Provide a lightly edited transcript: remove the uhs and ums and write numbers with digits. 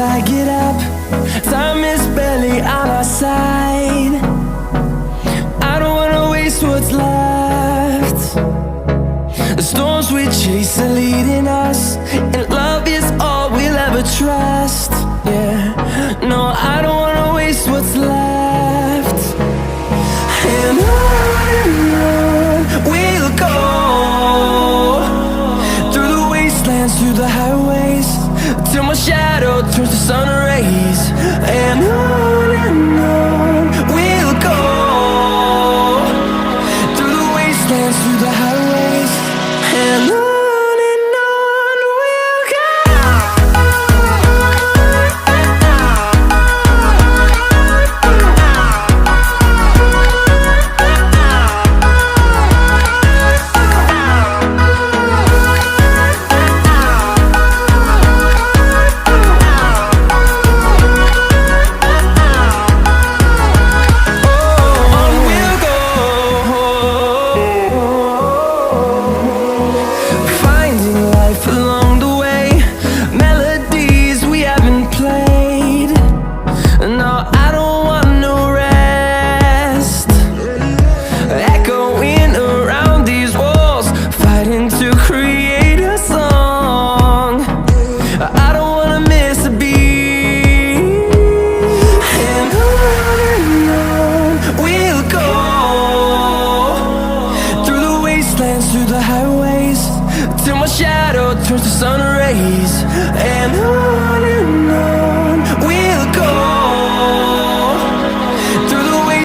I get up. Time is barely on our side. I don't wanna waste what's left. The storms we chase are leading us, and love is all we'll ever trust. Yeah, no, I don't wanna waste what's left. And on we'll go, through the wastelands, through the highways, till my shadow turns to sun rays. And on we'll go, through the wastelands, through the highways, and on. Through the highways, till my shadow turns to sun rays. And on